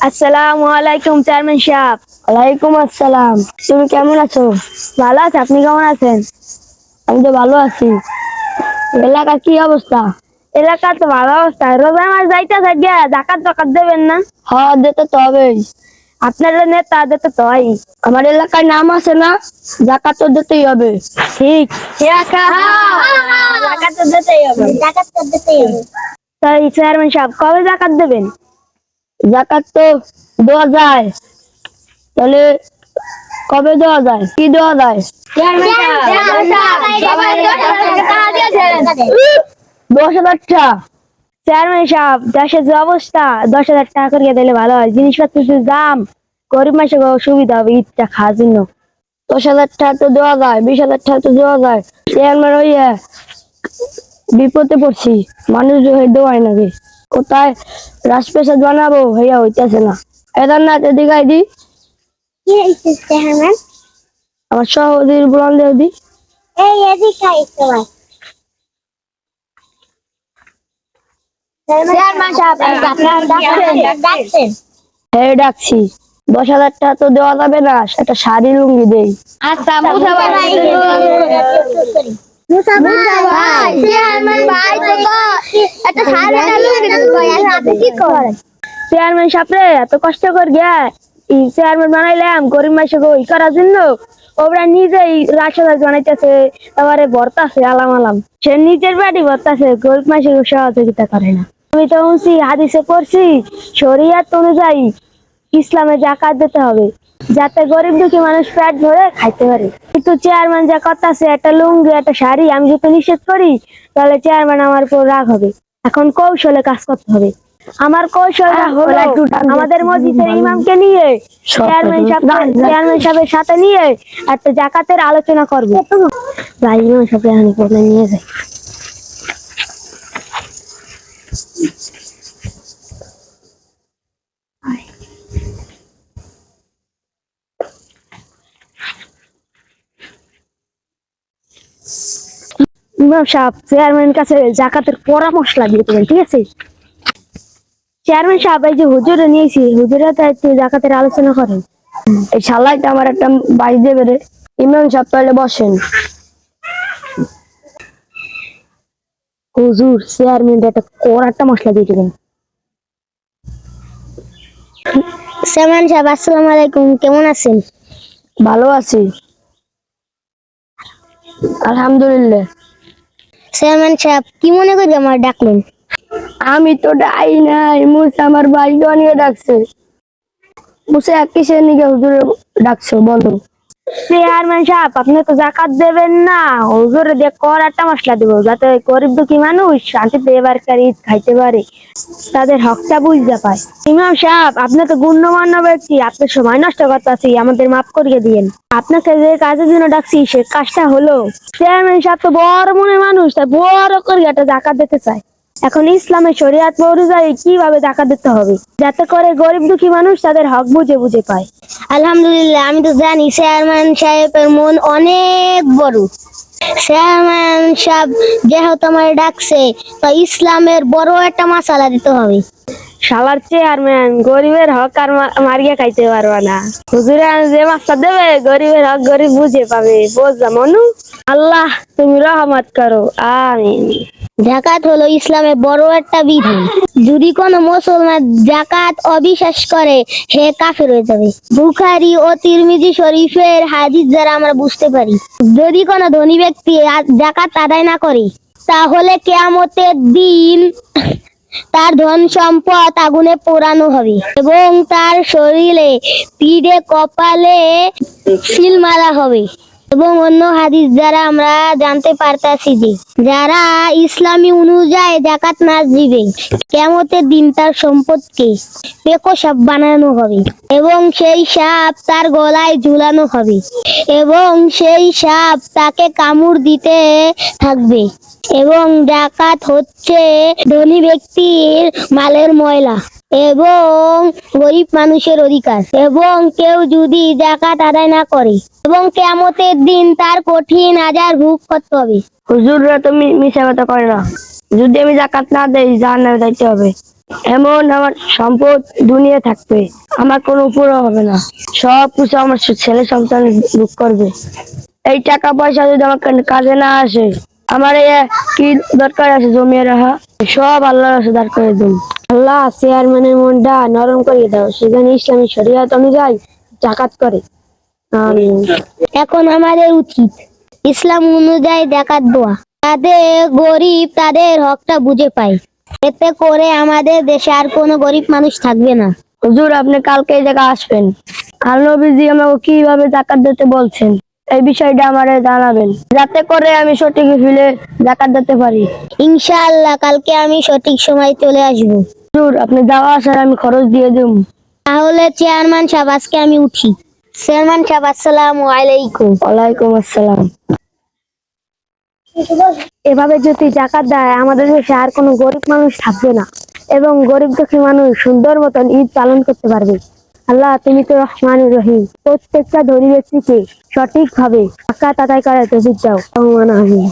আসসালামু আলাইকুম চেয়ারম্যান সাহেব। ওয়ালাইকুম আসসালাম। তুমি কেমন আছো? ভালো আছে, আপনি কেমন আছেন? আমি তো ভালো আছি। এলাকার কি অবস্থা? এলাকার তো ভালো অবস্থা। রোজা মাস যাইতেছে গিয়া জাকাত টাকাত দেবেন না? হ্যাঁ, দিতে তো হবেই। আপনার নেতা দিতে তো হয়। আমার এলাকার নাম আছে না, জাকাত তো দিতেই হবে। ঠিক জাকাত তো দিতেই হবে। তাই চেয়ারম্যান সাহেব কবে জাকাত দেবেন? জাকাত তো দেওয়া যায়, তাহলে কবে দেওয়া যায়, কি দেওয়া যায়? 10,000 টাকা। চেয়ারম্যান সাহেব দেশের যে অবস্থা, 10,000 টাকা করে দিলে ভালো হয়। জিনিসপত্রের যে দাম, গরিব মানুষের সুবিধা হবে ঈদটা খাওয়ার জন্য। 10,000 টাকা তো দেওয়া যায়, 20,000 টাকা তো দেওয়া যায়। চেয়ারম্যান হইয়া বিপদে পড়ছি, মানুষ দেওয়াই নাকি কোথায় রাজপ্রাসাদ বানাবো হইয়া হইতেছে না। এদার না দিঘাই দি আমার সহদের বলান দেও দি। হ্যাঁ ডাকছি। 10,000 টাকা তো দেওয়া যাবে না, একটা শাড়ি লুঙ্গি দেই। আচ্ছা চেয়ারম্যান সাহেব এত কষ্ট করে গিয়া চেয়ারম্যান বানাইলাম গরিব মানুষকে ই করার জন্য, ওরা নিজেই রাজসভা বানাইতেছে, তারপরে ভর্তাছে আলাম আলাম। সে নিজের বাড়ি ভর্তাছে, গরিব মানুষকে সহযোগিতা করে না। আমি তো শুনছি, হাদিসে পড়ছি, শরিয়ত অনুযায়ী ইসলামে জাকাত দিতে হবে, যাতে গরিব দুঃখী মানুষ পেট ভরে খাইতে পারে। কিন্তু চেয়ারম্যান যা করতেছে, একটা লুঙ্গি একটা শাড়ি আমি যদি নিষেধ করি, তাহলে চেয়ারম্যান আমার উপর রাগ হবে। এখন কৌশলে কাজ করতে হবে। আমার কৌশলটা হলো, আমাদের মসজিদের ইমামকে নিয়ে চেয়ারম্যান সাহেবের সাথে নিয়ে একটা জাকাতের আলোচনা করবো। যাই ইমাম সাহেব নিয়ে যাই। ইমাম সাহেব, চেয়ারম্যান কাছে জাকাতের পরামর্শ লাগিয়ে দেবেন, ঠিক আছে? চেয়ারম্যান সাহেব, এই যে হুজুরে নিয়েছি, হুজুরে তো একটু জাকাতের আলোচনা করেন। এই শালাইটা আমার একটা বাইশ দেবে রে। ইমাম সাহেব তাহলে বসেন। হুজুর, চেয়ারম্যান একটা কড়া মশলা দিয়ে দেবেন। চেয়ারম্যান সাহেব আসসালামু আলাইকুম, কেমন আছেন? ভালো আছি আলহামদুলিল্লাহ। চেয়ারম্যান সাহেব কি মনে করি আমার ডাকলেন? আমি তো ডাই নাই, মুসা আমার ভাই নিয়ে ডাকছে। মুসা এক কিসের নিকে হুজুরে ডাকছো বলো? চেয়ারম্যান সাহেব, আপনি তো জাকাত দেবেন না, হুজুরে দিয়ে কড়া মশলা দিব, যাতে গরিব দুঃখী মানুষ শান্তিতে এবার ঈদ খাইতে পারে, তাদের হকটা বুঝতে পায়। ইমাম সাহেব, আপনি তো গণ্যমান্য ব্যক্তি, আপনি সময় নষ্ট করতেছি, আমাদের মাফ করিয়ে দিয়েন। আপনাকে যে কাজের জন্য ডাকছি সে কাজটা হলো, চেয়ারম্যান সাহেব তো বড় মনের মানুষ, তাই বড় করে একটা জাকাত দিতে চায়। এখন ইসলামের শরিয়াত অনুযায়ী কিভাবে জাকাত দিতে হবে, যাতে করে গরিব দুঃখী মানুষ তাদের হক বুঝে বুঝে পায়। আলহামদুলিল্লাহ, আমি তো জানি চেয়ারম্যান সাহেবের মন অনেক বড়। চেয়ারম্যান সাহেব যেহেতু আমার ডাকছে, তো ইসলামের বড় একটা মাসালা দিতে হবে। শালার চেয়ারম্যান গরিবের হক আর মারিয়া খাইতে পারবা না। হুজুরে যে মাছটা দেবে, গরিবের হক গরিব বুঝে পাবে, বুঝলাম মনু। আল্লাহ তুমি রহমত করো, আমিন। জাকাত হলো ইসলামের বড় একটা বিধান। যদি কোনো মুসলমান জাকাত অবিশ্বাস করে, সে কাফের হয়ে যাবে। বুখারী ও তিরমিজি শরীফের হাদিস দ্বারা আমরা বুঝতে পারি, যদি কোনো ধনী ব্যক্তি জাকাত আদায় না করে, তাহলে কিয়ামতের দিন তার ধন সম্পদ আগুনে পোড়ানো হবে এবং তার শরীরে পিঠে কপালে সিল মারা হবে। এবং অন্য হাদিস দ্বারা আমরা জানতে পারতাছি যে যারা ইসলামী অনুযায়ী জাকাত না দিবে, কিয়ামতের দিন তার সম্পদকে পেকো বানানো হবে এবং সেই সাপ তার গলায় ঝুলানো হবে এবং সেই সাপ তাকে কামড় দিতে থাকবে। এবং জাকাত হচ্ছে ধনী ব্যক্তির মালের ময়লা এবং গরিব মানুষের অধিকার। এবং কেউ যদি জাকাত আদায় না করে, এবং কিয়ামতের দিন তার কঠিন আযাব ভোগ করতে হবে। হুজুররা তো মিশা কথা করে না, যদি আমি জাকাত না দেই জাহান্নামে যাইতে হবে। এমন আমার সম্পদ দুনিয়া থাকবে, আমার কোনো উপরও হবে না, সব কিছু আমার ছেলে সন্তান ভোগ করবে। এই টাকা পয়সা যদি আমার কাজে না আসে, আমার কি দরকার আছে জমিয়ে রাখা? সব আল্লাহর কাছে দাঁড় করে দিন। আল্লাহ চেয়ারম্যানের মনটা নরম করিয়ে দাও, সেখানে ইসলামী শরীয়ত অনুযায়ী জাকাত করে। আমিন। এখন আমাদের উচিত ইসলাম অনুযায়ী জাকাত দেওয়া, তাদের গরিব তাদের হকটা বুঝে পায়। এতে করে আমাদের দেশে আর কোনো গরিব মানুষ থাকবে না। হুজুর, আপনি কালকে এই জায়গায় আসবেন, আর নবীজি আমাকে কিভাবে জাকাত দিতে বলছেন এই বিষয়টা আমারে জানাবেন, যাতে করে আমি সঠিক ফিলে জাকাত দিতে পারি। ইনশাআল্লাহ কালকে আমি সঠিক সময় চলে আসব। হুজুর, আপনি যাওয়া আসার আমি খরচ দিয়ে দেব। তাহলে চেয়ারম্যান সাহেব আজকে আমি উঠি। চেয়ারম্যান সাহেব আসসালামু আলাইকুম। ওয়ালাইকুম আসসালাম। এভাবে যদি জাকাত দেয়, আমাদের দেশে আর কোনো গরিব মানুষ থাকবে না এবং গরিব দুঃখী মানুষ সুন্দর মতন ঈদ পালন করতে পারবে। আল্লাহ, তুমি তো রহমানুর রহিম, প্রত্যেকটা ধনী ব্যক্তিকে সঠিকভাবে জাকাত আদায় করার তৌফিক দাও। আমিন।